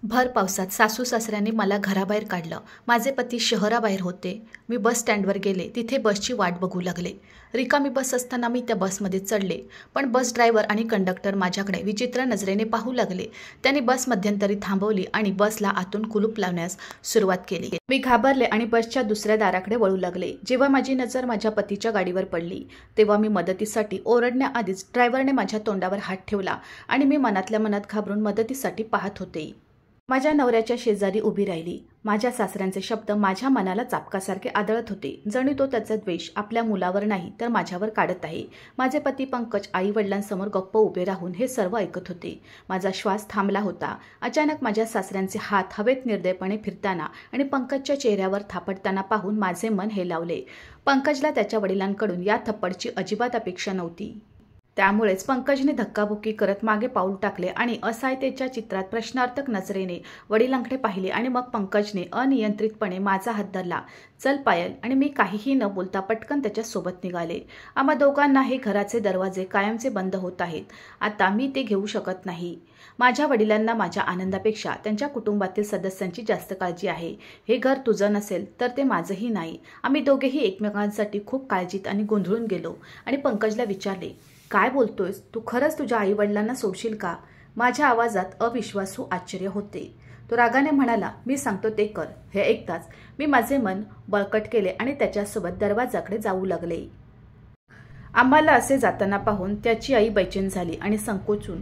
भर पावसात सासू सासऱ्यांनी मला घराबाहेर काढलं. माझे पती शहराबाहेर होते. मी बस स्टँडवर गेले. तिथे बसची वाट बघू लागले. रिकामी बस असताना मी त्या बसमध्ये चढले. पण बस ड्रायव्हर आणि कंडक्टर माझ्याकडे विचित्र नजरेने पाहू लागले. त्यांनी बस मध्यंतरी थांबवली आणि बसला आतून कुलूप लावण्यास सुरुवात केली. मी घाबरले आणि बसच्या दुसऱ्या दाराकडे वळू लागले. जेव्हा माझी नजर माझ्या पतीच्या गाडीवर पडली तेव्हा मी मदतीसाठी ओरडण्याआधीच ड्रायव्हरने माझ्या तोंडावर हात ठेवला आणि मी मनातल्या मनात घाबरून मदतीसाठी पाहत होते. माझ्या नवऱ्याच्या शेजारी उभी राहिली. माझ्या सासऱ्यांचे शब्द माझ्या मनाला चापकासारखे आदळत होते. जणू तो त्याचा द्वेष आपल्या मुलावर नाही तर माझ्यावर काढत आहे. माझे पती पंकज आई वडिलांसमोर गप्प उभे राहून हे सर्व ऐकत होते. माझा श्वास थांबला होता. अचानक माझ्या सासऱ्यांचे हात हवेत निर्दयपणे फिरताना आणि पंकजच्या चेहऱ्यावर थापटताना पाहून माझे मन हेलावले. पंकजला त्याच्या वडिलांकडून या थप्पडची अजिबात अपेक्षा नव्हती. त्यामुळेच पंकजने धक्काबुक्की करत मागे पाऊल टाकले आणि असहायतेच्या चित्रात प्रश्नार्थक नजरेने वडिलांकडे पाहिले आणि मग पंकजने अनियंत्रितपणे माझा हात धरला. चल पायल, आणि मी काहीही न बोलता पटकन त्याच्या सोबत निघाले. आम्हा दोघांना हे घराचे दरवाजे कायमचे बंद होत आहेत. आता मी ते घेऊ शकत नाही. माझ्या वडिलांना माझ्या आनंदापेक्षा त्यांच्या कुटुंबातील सदस्यांची जास्त काळजी आहे. हे घर तुझं नसेल तर ते माझंही नाही. आम्ही दोघेही एकमेकांसाठी खूप काळजीत आणि गोंधळून गेलो आणि पंकजला विचारले, काय बोलतोयस तू? खरंच तुझ्या आई वडिलांना सोडशील का? माझ्या आवाजात अविश्वासू आश्चर्य होते. तो रागाने म्हणाला, मी सांगतो ते कर. हे ऐकताच मी माझे मन बळकट केले आणि त्याच्यासोबत दरवाजाकडे जाऊ लागले. आम्हाला असे जाताना पाहून त्याची आई बेचैन झाली आणि संकोचून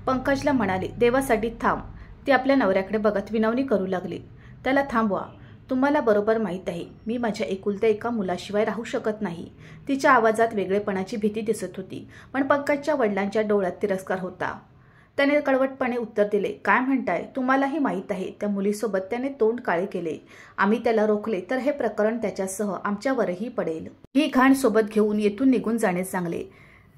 पंकजला म्हणाली, देवासाठी थांब. ती आपल्या नवऱ्याकडे बघत विनवणी करू लागली, त्याला थांबवा. तुम्हाला बरोबर माहीत आहे मी माझ्या एकुलत्या एका मुलाशिवाय राहू शकत नाही. तिच्या आवाजात वेगळेपणाची भीती दिसत होती. पण पंकजच्या वडिलांच्या डोळ्यात तिरस्कार होता. त्याने कडवटपणे उत्तर दिले, काय म्हणताय? तुम्हालाही माहीत आहे त्या मुलीसोबत त्याने तोंड काळे केले. आम्ही त्याला रोखले तर हे प्रकरण त्याच्यासह आमच्यावरही पडेल. ही घाण सोबत घेऊन येथून निघून जाणे चांगले.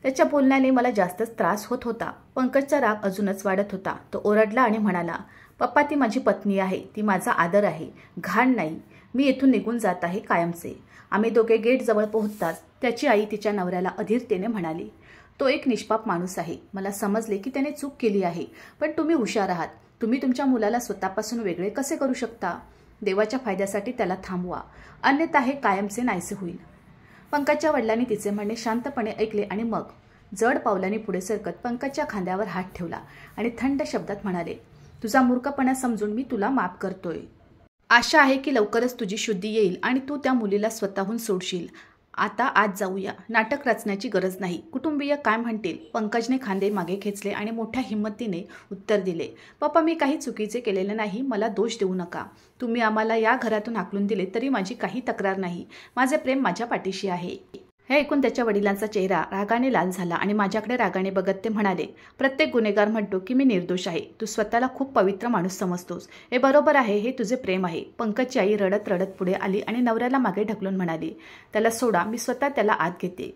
त्याच्या बोलण्याने मला जास्तच त्रास होत होता. पंकजचा राग अजूनच वाढत होता. तो ओरडला आणि म्हणाला, पप्पा, ती माझी पत्नी आहे. ती माझा आदर आहे, घाण नाही. मी येथून निघून जात आहे कायमचे. आम्ही दोघे गेटजवळ पोहोचताच त्याची आई तिच्या नवऱ्याला अधीरतेने म्हणाली, तो एक निष्पाप माणूस आहे. मला समजले की त्याने चूक केली आहे. पण तुम्ही हुशार आहात. तुम्ही तुमच्या मुलाला स्वतःपासून वेगळे कसे करू शकता? देवाच्या फायद्यासाठी त्याला थांबवा, अन्यथा हे कायमचे नाहीसे होईल. पंकजच्या वडिलांनी तिचे म्हणणे शांतपणे ऐकले आणि मग जड पावलांनी पुढे सरकत पंकजच्या खांद्यावर हात ठेवला आणि थंड शब्दात म्हणाले, तुझा मूर्खपणा समजून मी तुला माफ करतोय. आशा आहे की लवकरच तुझी शुद्धी येईल आणि तू त्या मुलीला स्वतःहून सोडशील. आता आज जाऊया. नाटक रचण्याची गरज नाही. कुटुंबीय काय म्हणतील? पंकजने खांदे मागे खेचले आणि मोठ्या हिंमतीने उत्तर दिले, पप्पा, मी काही चुकीचे केलेले नाही. मला दोष देऊ नका. तुम्ही आम्हाला या घरातून हाकलून दिले तरी माझी काही तक्रार नाही. माझे प्रेम माझ्या पाठीशी आहे. हे ऐकून त्याच्या वडिलांचा चेहरा रागाने लाल झाला आणि माझ्याकडे रागाने बघत ते म्हणाले, प्रत्येक गुन्हेगार म्हणतो की मी निर्दोष आहे. तू स्वतःला खूप पवित्र माणूस समजतोस. हे बरोबर आहे. हे तुझे प्रेम आहे. पंकजची आई रडत रडत पुढे आली आणि नवऱ्याला मागे ढकलून म्हणाली, त्याला सोडा. मी स्वतः त्याला आत घेते.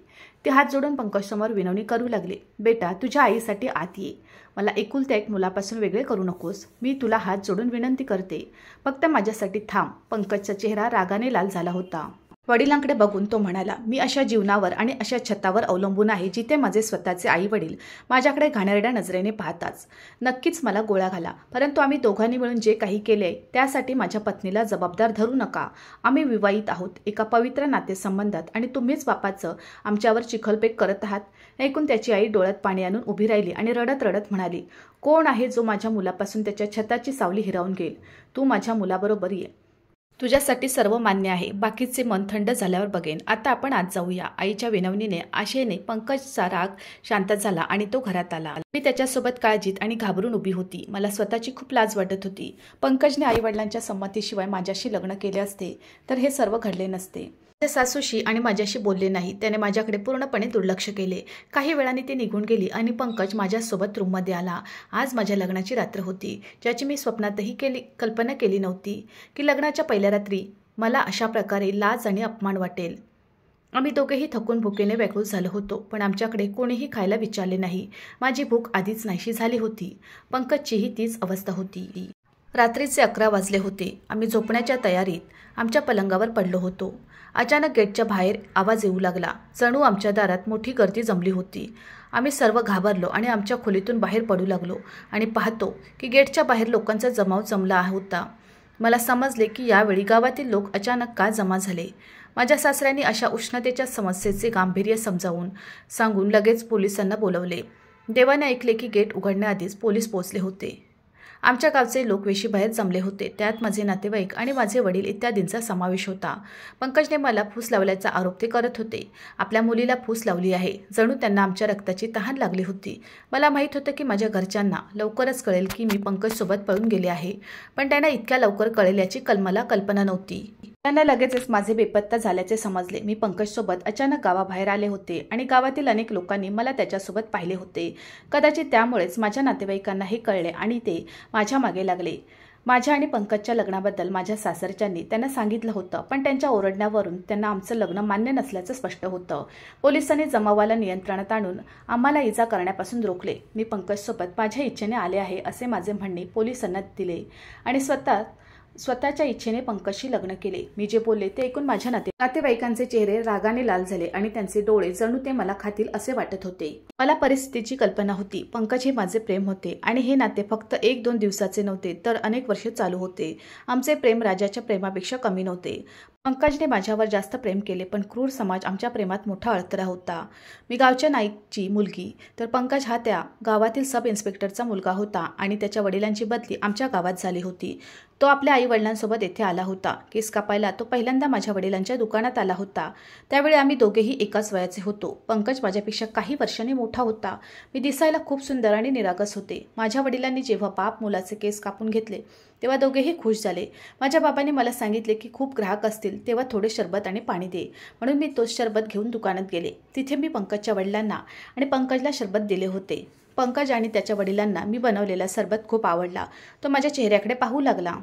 ते हात जोडून पंकजसमोर विनवणी करू लागले, बेटा, तुझ्या आईसाठी आत ये. मला एकुलत्या एक मुलापासून वेगळे करू नकोस. मी तुला हात जोडून विनंती करते. फक्त माझ्यासाठी थांब. पंकजचा चेहरा रागाने लाल झाला होता. वडिलांकडे बघून तो म्हणाला, मी अशा जीवनावर आणि अशा छतावर अवलंबून आहे जिथे माझे स्वतःचे आई वडील माझ्याकडे घाणेरड्या नजरेने पाहताच. नक्कीच मला गोळा घाला, परंतु आम्ही दोघांनी मिळून जे काही केले त्यासाठी माझ्या पत्नीला जबाबदार धरू नका. आम्ही विवाहित आहोत, एका पवित्र नातेसंबंधात, आणि तुम्हीच बापाचं आमच्यावर चिखलफेक करत आहात. ऐकून त्याची आई डोळ्यात पाणी आणून उभी राहिली आणि रडत रडत म्हणाली, कोण आहे जो माझ्या मुलापासून त्याच्या छताची सावली हिरावून घेईल? तू माझ्या मुलाबरोबर ये. तुझ्यासाठी सर्व मान्य आहे. बाकीचे मन थंड झाल्यावर बघेन. आता आपण आज जाऊया. आईच्या विनवणीने आशेने पंकजचा राग शांत झाला आणि तो घरात आला. मी त्याच्यासोबत काळजीत आणि घाबरून उभी होती. मला स्वतःची खूप लाज वाटत होती. पंकजने आईवडिलांच्या संमतीशिवाय माझ्याशी लग्न केले असते तर हे सर्व घडले नसते. माझ्या सासूशी आणि माझ्याशी बोलले नाही. त्याने माझ्याकडे पूर्णपणे दुर्लक्ष केले. काही वेळाने ती निघून गेली आणि पंकज माझ्यासोबत रूममध्ये आला. आज माझ्या लग्नाची रात्र होती, ज्याची मी स्वप्नातही कल्पना केली नव्हती की लग्नाच्या पहिल्या रात्री मला अशा प्रकारे लाज आणि अपमान वाटेल. आम्ही दोघेही थकून भुकेने व्याकुळ झालो होतो, पण आमच्याकडे कोणीही खायला विचारले नाही. माझी भूक आधीच नाहीशी झाली होती. पंकजचीही तीच अवस्था होती. रात्रीचे 11 वाजले होते. आम्ही झोपण्याच्या तयारीत आमच्या पलंगावर पडलो होतो. अचानक गेटच्या बाहेर आवाज येऊ लागला. जणू आमच्या दारात मोठी गर्दी जमली होती. आम्ही सर्व घाबरलो आणि आमच्या खोलीतून बाहेर पडू लागलो आणि पाहतो की गेटच्या बाहेर लोकांचा जमाव जमला होता. मला समजले की यावेळी गावातील लोक अचानक का जमा झाले. माझ्या सासऱ्यांनी अशा उष्णतेच्या समस्येचे गांभीर्य सांगून लगेच पोलिसांना बोलवले. देवाने ऐकले की गेट उघडण्याआधीच पोलीस पोहोचले होते. आमच्या गावचे लोक वेशीबाहेर जमले होते. त्यात माझे नातेवाईक आणि माझे वडील इत्यादींचा समावेश होता. पंकजने मला फूस लावल्याचा आरोप ते करत होते. आपल्या मुलीला फूस लावली आहे. जणू त्यांना आमच्या रक्ताची तहान लागली होती. मला माहीत होतं की माझ्या घरच्यांना लवकरच कळेल की मी पंकजसोबत पळून गेले आहे, पण त्यांना इतक्या लवकर कळेल याची मला कल्पना नव्हती. त्यांना लगेचच माझे बेपत्ता झाल्याचे समजले. मी पंकजसोबत अचानक गावाबाहेर आले होते आणि गावातील अनेक लोकांनी मला त्याच्यासोबत पाहिले होते. कदाचित त्यामुळेच माझ्या नातेवाईकांना हे कळले आणि ते माझ्या मागे लागले. माझ्या आणि पंकजच्या लग्नाबद्दल माझ्या सासरच्यांनी त्यांना सांगितलं होतं, पण त्यांच्या ओरडण्यावरून त्यांना आमचं लग्न मान्य नसल्याचं स्पष्ट होतं. पोलिसांनी जमावाला नियंत्रणात आणून आम्हाला इजा करण्यापासून रोखले. मी पंकजसोबत माझ्या इच्छेने आले आहे असे माझे म्हणणे पोलिसांना दिले आणि स्वतःच्या इच्छेने पंकजशी लग्न केले. मी जे बोलले ते ऐकून माझ्या नातेवाईकांचे चेहरे रागाने लाल झाले आणि त्यांचे डोळे जणू ते मला खातील असे वाटत होते. मला परिस्थितीची कल्पना होती. पंकज हे माझे प्रेम होते आणि हे नाते फक्त 1-2 दिवसाचे नव्हते तर अनेक वर्षे चालू होते. आमचे प्रेम राजाच्या प्रेमापेक्षा कमी नव्हते. पंकजने माझ्यावर जास्त प्रेम केले, पण क्रूर समाज आमच्या प्रेमात मोठा अडथळा होता. मी गावच्या नाईकची मुलगी तर पंकज हा त्या गावातील सब इन्स्पेक्टरचा मुलगा होता आणि त्याच्या वडिलांची बदली आमच्या गावात झाली होती. तो आपल्या आई वडिलांसोबत येथे आला होता. केस कापायला तो पहिल्यांदा माझ्या वडिलांच्या दुकानात आला होता. त्यावेळी आम्ही दोघेही एकाच वयाचे होतो. पंकज माझ्यापेक्षा काही वर्षांनी मोठा होता. मी दिसायला खूप सुंदर आणि निरागस होते. माझ्या वडिलांनी जेव्हा बाप मुलाचे केस कापून घेतले तेव्हा दोघेही खुश झाले. माझ्या बाबांनी मला सांगितले की खूप ग्राहक असतील तेव्हा थोडे सरबत आणि पाणी दे, म्हणून मी तोच सरबत घेऊन दुकानात गेले. तिथे मी पंकजच्या वडिलांना आणि पंकजला सरबत दिले होते. पंकज आणि त्याच्या वडिलांना मी बनवलेला सरबत खूप आवडला. तो माझ्या चेहऱ्याकडे पाहू लागला.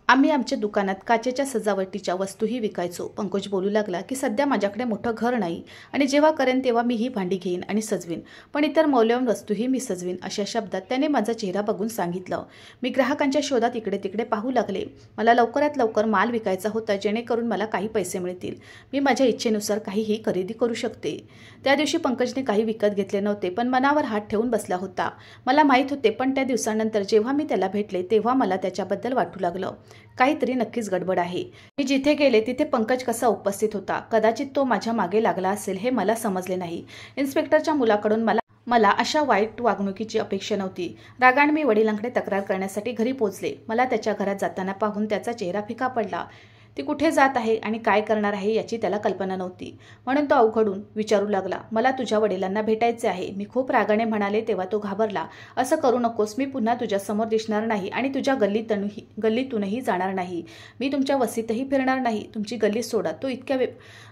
आम्ही आमच्या दुकानात काचेच्या सजावटीच्या वस्तूही विकायचो. पंकज बोलू लागला की सध्या माझ्याकडे मोठं घर नाही आणि जेव्हा करेन तेव्हा मी ही भांडी घेईन आणि सजवीन, पण इतर मौल्यवान वस्तूही मी सजवीन. अशा शब्दात त्याने माझा चेहरा बघून सांगितलं. मी ग्राहकांच्या शोधात इकडे तिकडे पाहू लागले. मला लवकरात लवकर माल विकायचा होता जेणेकरून मला काही पैसे मिळतील. मी माझ्या इच्छेनुसार काहीही खरेदी करू शकते. त्या दिवशी पंकजने काही विकत घेतले नव्हते, पण मनावर हात ठेवून बसला होता. मला माहीत होते, पण त्या दिवसानंतर जेव्हा मी त्याला भेटले तेव्हा मला त्याच्याबद्दल वाटू लागलं काहीतरी नक्कीच गडबड आहे. मी जिथे गेले तिथे पंकज कसा उपस्थित होता. कदाचित तो माझ्या मागे लागला असेल हे मला समजले नाही. इन्स्पेक्टरच्या मुलाकडून मला अशा वाईट वागणुकीची अपेक्षा नव्हती. रागाने मी वडिलांकडे तक्रार करण्यासाठी घरी पोहोचले. मला त्याच्या घरात जाताना पाहून त्याचा चेहरा फिका पडला. ती कुठे जात आहे आणि काय करणार आहे याची त्याला कल्पना नव्हती, म्हणून तो अवघडून विचारू लागला, मला तुझ्या वडिलांना भेटायचे आहे. मी खूप रागाने म्हणाले तेव्हा तो घाबरला. असं करू नकोस, मी पुन्हा तुझ्यासमोर दिसणार नाही आणि तुझ्या गल्लीतूनही जाणार नाही. मी तुमच्या वस्तीतही फिरणार नाही. तुमची गल्ली सोडा. तो इतक्या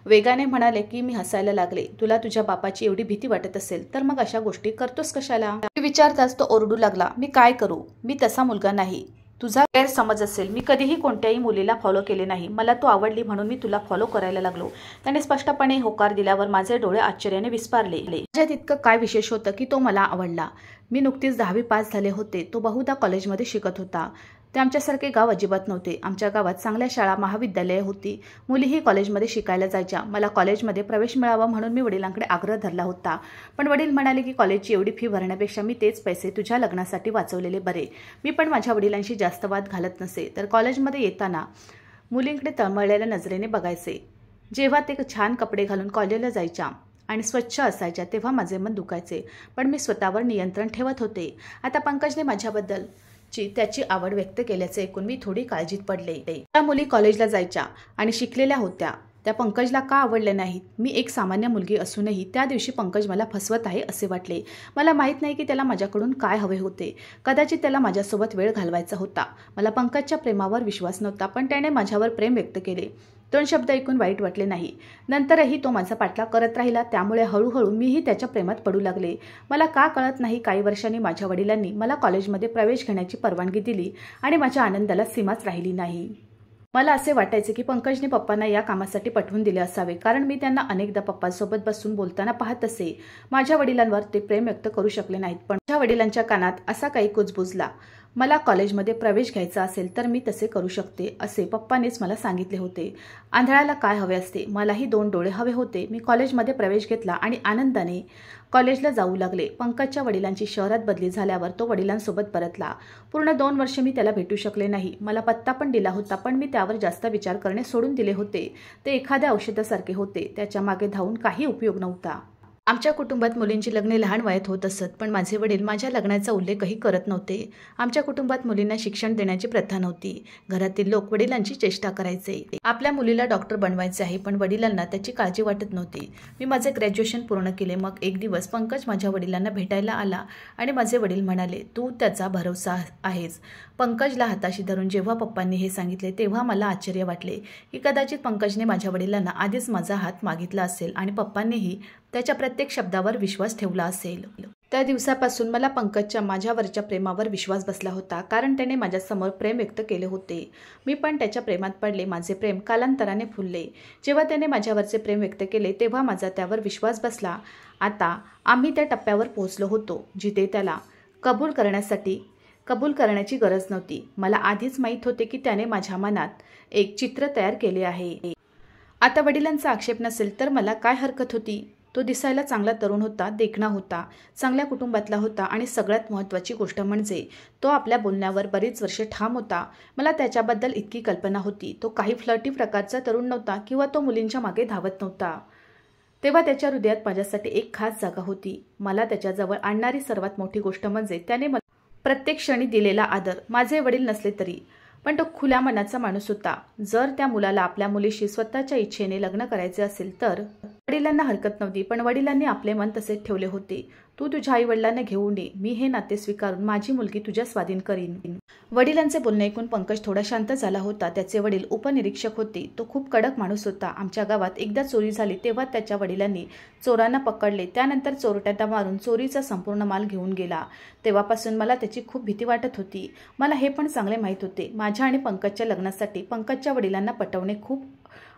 वेगाने म्हणाले की मी हसायला लागले. तुला तुझ्या बापाची एवढी भीती वाटत असेल तर मग अशा गोष्टी करतोस कशाला? विचारताच तो ओरडू लागला, मी काय करू? मी तसा मुलगा नाही. तुझा गैरसमज असेल. मी कधीही कोणत्याही मुलीला फॉलो केले नाही. मला तू आवडली म्हणून मी तुला फॉलो करायला लागलो. त्याने स्पष्टपणे होकार दिल्यावर माझे डोळे आश्चर्याने विस्फारले. माझ्यात इतकं काय विशेष होतं की तो मला आवडला? मी नुकतीच 10वी पास झाले होते. तो बहुधा कॉलेजमध्ये शिकत होता. ते आमच्यासारखे गाव अजिबात नव्हते. आमच्या गावात चांगल्या शाळा महाविद्यालये होती. मुलीही कॉलेजमध्ये शिकायला जायच्या. मला कॉलेजमध्ये प्रवेश मिळावा म्हणून मी वडिलांकडे आग्रह धरला होता, पण वडील म्हणाले की कॉलेजची एवढी फी भरण्यापेक्षा मी तेच पैसे तुझ्या लग्नासाठी वाचवलेले बरे. मी पण माझ्या वडिलांशी जास्त वाद घालत नसे. तर कॉलेजमध्ये येताना मुलींकडे तळमळलेल्या नजरेने बघायचे. जेव्हा ते छान कपडे घालून कॉलेजला जायच्या आणि स्वच्छ असायच्या तेव्हा माझे मन दुखायचे, पण मी स्वतःवर नियंत्रण ठेवत होते. आता पंकजने माझ्याबद्दल त्याची आवड व्यक्त केल्याचे ऐकून मी थोडी काळजीत पडले. त्या मुली कॉलेजला जायच्या आणि शिकलेल्या होत्या. त्या पंकजला का आवडल्या नाहीत? मी एक सामान्य मुलगी असूनही त्या दिवशी पंकज मला फसवत आहे असे वाटले. मला माहीत नाही की त्याला माझ्याकडून काय हवे होते. कदाचित त्याला माझ्यासोबत वेळ घालवायचा होता. मला पंकजच्या प्रेमावर विश्वास नव्हता, पण त्याने माझ्यावर प्रेम व्यक्त केले. 2 शब्द ऐकून वाईट वाटले नाही. नंतरही तो माझा पाठलाग करत राहिला. त्यामुळे हळूहळू मीही त्याच्या प्रेमात पडू लागले. मला का कळत नाही, काही वर्षांनी माझ्या वडिलांनी मला कॉलेजमध्ये प्रवेश घेण्याची परवानगी दिली आणि माझ्या आनंदाला सीमाच राहिली नाही. मला असे वाटायचे की पंकजने पप्पांना या कामासाठी पटवून दिले असावे, कारण मी त्यांना अनेकदा पप्पांसोबत बसून बोलताना पाहत असे. माझ्या वडिलांवर ते प्रेम व्यक्त करू शकले नाहीत, पण माझ्या वडिलांच्या कानात असा काही कुजबुजला. मला कॉलेजमध्ये प्रवेश घ्यायचा असेल तर मी तसे करू शकते असे पप्पानेच मला सांगितले होते. आंधळाला काय हवे असते, मलाही 2 डोळे हवे होते. मी कॉलेजमध्ये प्रवेश घेतला आणि आनंदाने कॉलेजला जाऊ लागले. पंकजच्या वडिलांची शहरात बदली झाल्यावर तो वडिलांसोबत परतला. पूर्ण 2 वर्षे मी त्याला भेटू शकले नाही. मला पत्ता पण दिला होता, पण मी त्यावर जास्त विचार करणे सोडून दिले होते. ते एखाद्या औषधासारखे होते, त्याच्या मागे धावून काही उपयोग नव्हता. आमच्या कुटुंबात मुलींची लग्ने लहान वयात होत असत, पण माझे वडील माझ्या लग्नाचा उल्लेखही करत नव्हते. आमच्या कुटुंबात मुलींना शिक्षण देण्याची प्रथा नव्हती. घरातील लोक वडिलांची चेष्टा करायचे. आपल्या मुलीला डॉक्टर बनवायचे आहे, पण वडिलांना त्याची काळजी वाटत नव्हती. मी माझे ग्रॅज्युएशन पूर्ण केले. मग एक दिवस पंकज माझ्या वडिलांना भेटायला आला आणि माझे वडील म्हणाले, तू त्याचा भरवसा आहेस. पंकजला हाताशी धरून जेव्हा पप्पांनी हे सांगितले तेव्हा मला आश्चर्य वाटले की कदाचित पंकजने माझ्या वडिलांना आधीच माझा हात मागितला असेल आणि पप्पांनीही त्याच्या प्रत्येक शब्दावर विश्वास ठेवला असेल. त्या दिवसापासून मला पंकजच्या माझ्यावरच्या प्रेमावर विश्वास बसला होता, कारण त्याने माझ्यासमोर प्रेम व्यक्त केले होते. मी पण त्याच्या प्रेमात पडले. माझे प्रेम कालांतराने फुलले. जेव्हा त्याने माझ्यावरचे प्रेम व्यक्त केले तेव्हा माझा त्यावर विश्वास बसला. आता आम्ही त्या टप्प्यावर पोहोचलो होतो जिथे त्याला कबूल करण्याची गरज नव्हती. मला आधीच माहीत होते की त्याने माझ्या मनात एक चित्र तयार केले आहे. आता वडिलांचा आक्षेप नसेल तर मला काय हरकत होती. तो दिसायला चांगला तरुण होता, देखणा होता, चांगल्या कुटुंबातला होता आणि सगळ्यात महत्त्वाची गोष्ट म्हणजे तो आपल्या बोलण्यावर बरीच वर्षे ठाम होता. मला त्याच्याबद्दल इतकी कल्पना होती. तो काही फ्लर्टी प्रकारचा तरुण नव्हता किंवा तो मुलींच्या मागे धावत नव्हता. तेव्हा त्याच्या हृदयात माझ्यासाठी एक खास जागा होती. मला त्याच्याजवळ आणणारी सर्वात मोठी गोष्ट म्हणजे त्याने मला प्रत्येक क्षणी दिलेला आदर. माझे वडील नसले तरी, पण तो खुल्या मनाचा माणूस होता. जर त्या मुलाला आपल्या मुलीशी स्वतःच्या इच्छेने लग्न करायचे असेल तर वडिलांना हरकत नव्हती, पण वडिलांनी आपले मन तसेच ठेवले होते. तू तुझ्या आईवडिलांना घेऊन ये, मी हे नाते स्वीकारून माझी मुलगी तुझ्या स्वाधीन करीन. वडिलांचे बोलणे ऐकून पंकज थोडा शांत झाला होता. त्याचे वडील उपनिरीक्षक होते. तो खूप कडक माणूस होता. आमच्या गावात एकदा चोरी झाली तेव्हा त्याच्या वडिलांनी चोरांना पकडले. त्यानंतर चोरट्यांना मारून चोरीचा संपूर्ण माल घेऊन गेला. तेव्हापासून मला त्याची खूप भीती वाटत होती. मला हे पण चांगले माहीत होते माझ्या आणि पंकजच्या लग्नासाठी पंकजच्या वडिलांना पटवणे खूप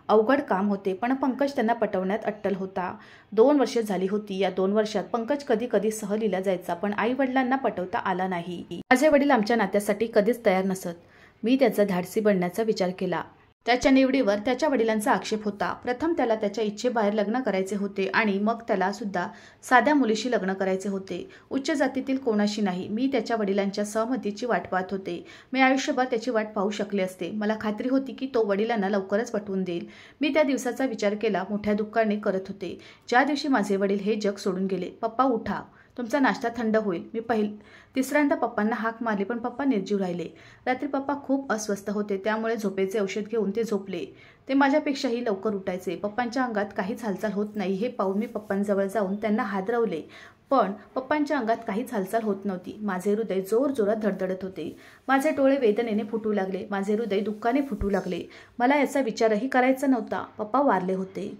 अवघड काम होते, पण पंकज त्यांना पटवण्यात अट्टल होता. 2 वर्षे झाली होती. या 2 वर्षात पंकज कधी कधी सहलीला जायचा, पण आई वडिलांना पटवता आला नाही. माझे वडील आमच्या नात्यासाठी कधीच तयार नसत. मी त्याचा धाडसी बनण्याचा विचार केला. त्याच्या निवडीवर त्याच्या वडिलांचा आक्षेप होता. प्रथम त्याला त्याच्या इच्छेबाहेर लग्न करायचे होते आणि मग त्याला सुद्धा साध्या मुलीशी लग्न करायचे होते, उच्च जातीतील कोणाशी नाही. मी त्याच्या वडिलांच्या सहमतीची वाट पाहत होते. मी आयुष्यभर त्याची वाट पाहू शकले असते. मला खात्री होती की तो वडिलांना लवकरच पटवून देईल. मी त्या दिवसाचा विचार केला. मोठ्या दुःखाने करत होते ज्या दिवशी माझे वडील हे जग सोडून गेले. पप्पा उठा, तुमचा नाश्ता थंड होईल. मी तिसऱ्यांदा पप्पांना हाक मारली, पण पप्पा निर्जीव राहिले. रात्री पप्पा खूप अस्वस्थ होते, त्यामुळे झोपेचे औषध घेऊन ते झोपले. ते माझ्यापेक्षाही लवकर उठायचे. पप्पांच्या अंगात काहीच हालचाल होत नाही हे पाहून मी पप्पांजवळ जाऊन त्यांना हादरवले, पण पप्पांच्या अंगात काहीच हालचाल होत नव्हती. माझे हृदय जोरजोरात धडधडत होते. माझे डोळे वेदनेने फुटू लागले. माझे हृदय दुःखाने फुटू लागले. मला याचा विचारही करायचा नव्हता. पप्पा वारले होते.